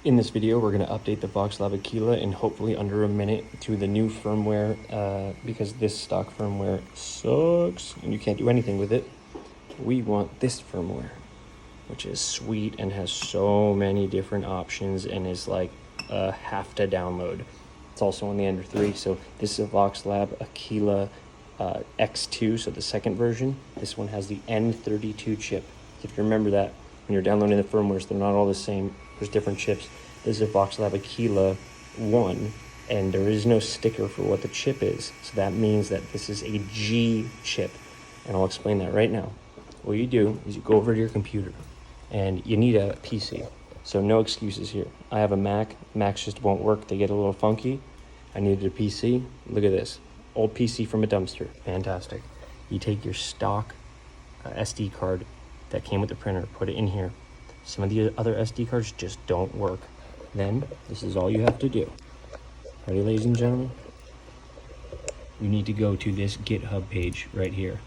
In this video, we're going to update the Voxelab Aquila in hopefully under a minute to the new firmware because this stock firmware sucks and you can't do anything with it. We want this firmware, which is sweet and has so many different options and is like half to download. It's also on the Ender 3, so this is a Voxelab Aquila X2, so the second version. This one has the N32 chip. If you remember that, when you're downloading the firmwares, they're not all the same. There's different chips. This is a Voxelab Aquila 1, and there is no sticker for what the chip is. So that means that this is a G chip, and I'll explain that right now. What you do is you go over to your computer, and you need a PC. So no excuses here. I have a Mac. Macs just won't work. They get a little funky. I needed a PC. Look at this. Old PC from a dumpster. Fantastic. You take your stock SD card that came with the printer, put it in here. Some of the other SD cards just don't work. Then, this is all you have to do. Ready, ladies and gentlemen? You need to go to this GitHub page right here.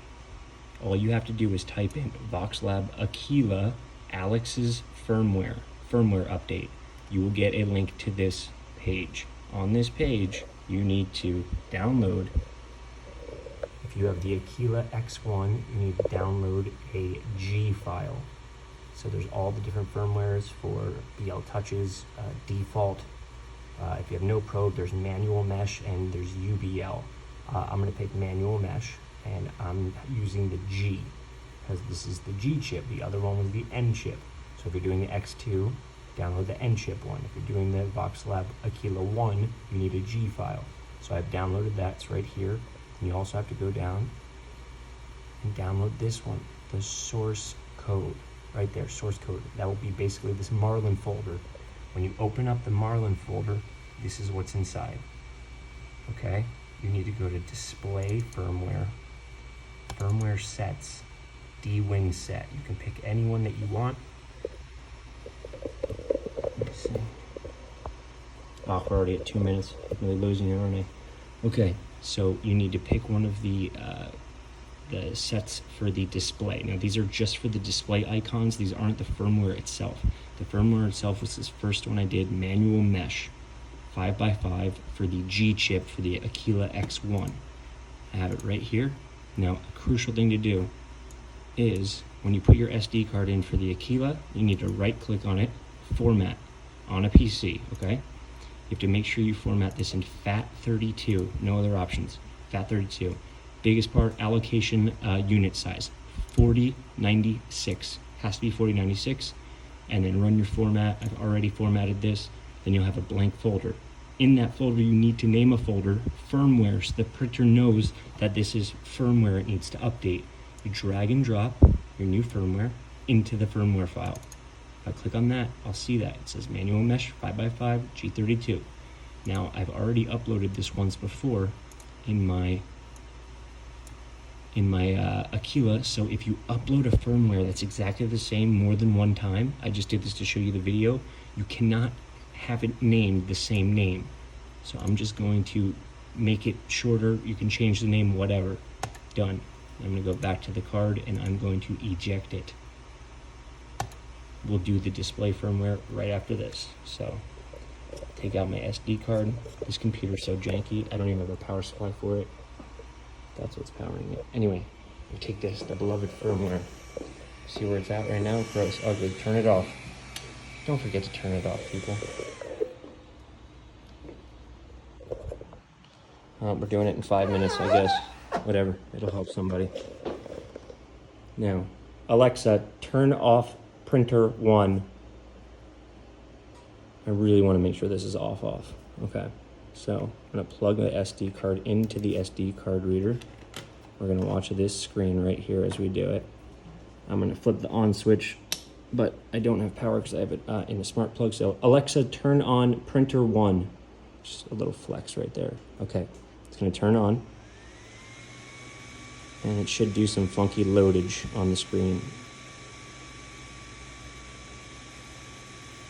All you have to do is type in Voxelab Aquila Alex's firmware update. You will get a link to this page. On this page, you need to download. If you have the Aquila X1, you need to download a G file. So there's all the different firmwares for BL touches, default. If you have no probe, there's manual mesh and there's UBL. I'm gonna pick manual mesh and I'm using the G because this is the G chip. The other one was the N chip. So if you're doing the X2, download the N chip one. If you're doing the Voxelab Aquila 1, you need a G file. So I've downloaded that, it's right here. And you also have to go down and download this one, the source code. Right there, source code. That will be basically this Marlin folder. When you open up the Marlin folder, this is what's inside. Okay? You need to go to display firmware, firmware sets, D-Wing set. You can pick any one that you want. Let me see. Oh, we're already at 2 minutes. I'm really losing it, aren't I? Okay, so you need to pick one of the sets for the display. Now these are just for the display icons. These aren't the firmware itself. The firmware itself was this first one I did, manual mesh 5x5 for the G chip for the Aquila X1. I have it right here. Now a crucial thing to do is when you put your SD card in for the Aquila, you need to right click on it, format on a PC, okay? You have to make sure you format this in FAT32, no other options, FAT32. Biggest part, allocation unit size, 4096, has to be 4096, and then run your format. I've already formatted this. Then you'll have a blank folder. In that folder, you need to name a folder, firmware, so the printer knows that this is firmware it needs to update. You drag and drop your new firmware into the firmware file. If I click on that, I'll see that. It says manual mesh 5x5 G32. Now, I've already uploaded this once before in my Aquila, so if you upload a firmware that's exactly the same more than one time, I just did this to show you the video, you cannot have it named the same name. So I'm just going to make it shorter. You can change the name, whatever. Done. I'm going to go back to the card and I'm going to eject it. We'll do the display firmware right after this. So take out my SD card. This computer's so janky, I don't even have a power supply for it. That's what's powering it. Anyway, we take this, the beloved firmware. See where it's at right now? Gross, ugly. Turn it off. Don't forget to turn it off, people. We're doing it in 5 minutes, I guess. Whatever, it'll help somebody. Now, Alexa, turn off printer 1. I really want to make sure this is off. Okay. So I'm going to plug the SD card into the SD card reader. We're going to watch this screen right here as we do it. I'm going to flip the on switch, but I don't have power because I have it in the smart plug. So Alexa, turn on printer 1. Just a little flex right there. Okay, it's going to turn on. And it should do some funky loadage on the screen.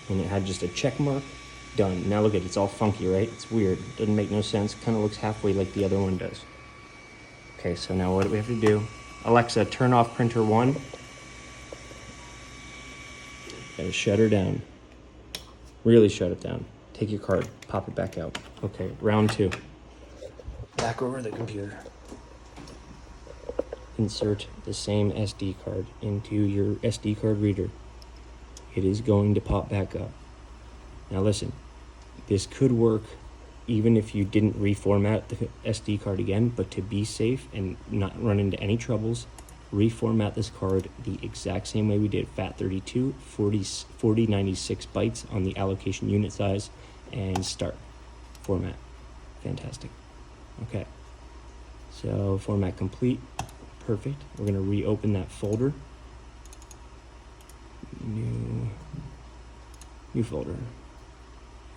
And it had just a check mark. Done. Now look at it, it's all funky, right? It's weird, doesn't make no sense, kind of looks halfway like the other one does. Okay, so now what do we have to do? Alexa, turn off printer 1. Gotta shut her down. Really shut it down. Take your card, pop it back out. Okay, round 2. Back over the computer. Insert the same SD card into your SD card reader. It is going to pop back up. Now listen, this could work even if you didn't reformat the SD card again, but to be safe and not run into any troubles, reformat this card the exact same way we did FAT32, 4096 bytes on the allocation unit size, and start. Format. Fantastic. Okay. So format complete. Perfect. We're going to reopen that folder. New folder.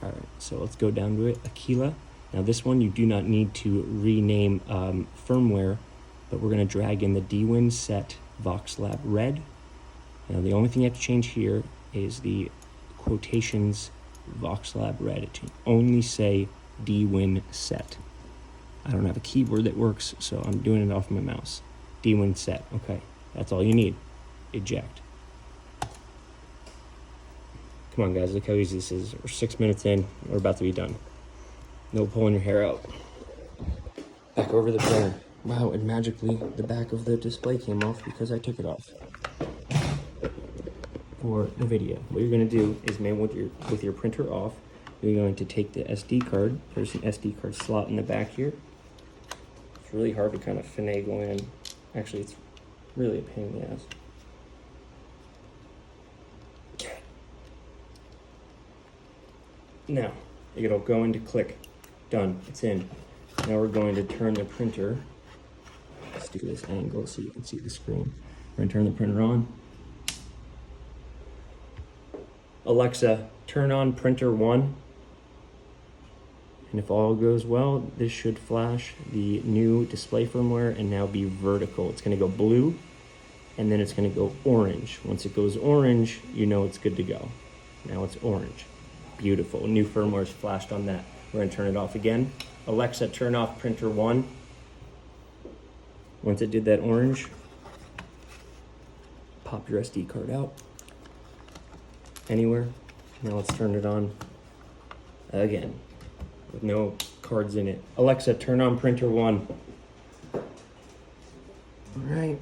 All right, so let's go down to it. Aquila. Now this one you do not need to rename firmware, but we're going to drag in the DWin set Voxelab red. Now the only thing you have to change here is the quotations Voxelab red. It should only say DWin set. I don't have a keyboard that works, so I'm doing it off my mouse. DWin set. Okay, that's all you need. Eject. Come on, guys, look how easy this is. We're 6 minutes in. We're about to be done. No pulling your hair out. Back over the printer. Wow, and magically the back of the display came off because I took it off for the video. What you're going to do is, man, with your printer off, you're going to take the SD card. There's an SD card slot in the back here. It's really hard to kind of finagle in. Actually, it's really a pain in the ass. Now, it'll go into click. Done. It's in. Now we're going to turn the printer. Let's do this angle so you can see the screen. We're going to turn the printer on. Alexa, turn on printer 1. And if all goes well, this should flash the new display firmware and now be vertical. It's going to go blue, and then it's going to go orange. Once it goes orange, you know it's good to go. Now it's orange. Beautiful. New firmware is flashed on that. We're going to turn it off again. Alexa, turn off printer 1. Once it did that orange, pop your SD card out. Anywhere. Now let's turn it on again with no cards in it. Alexa, turn on printer 1. All right.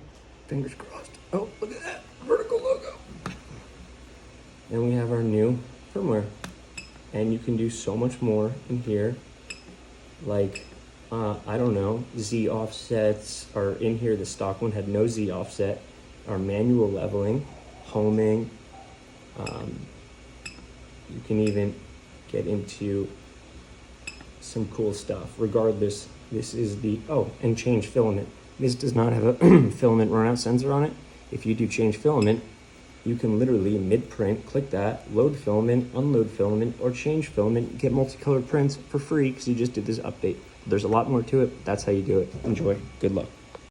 Fingers crossed. Oh, look at that vertical logo. And we have our new firmware. And you can do so much more in here, like, I don't know, Z offsets are in here. The stock one had no Z offset. Our manual leveling, homing. You can even get into some cool stuff. Regardless, this is the, oh, and change filament. This does not have a filament runout sensor on it. If you do change filament, you can literally mid-print, click that, load filament, unload filament, or change filament, get multicolored prints for free because you just did this update. There's a lot more to it. That's how you do it. Enjoy. Good luck.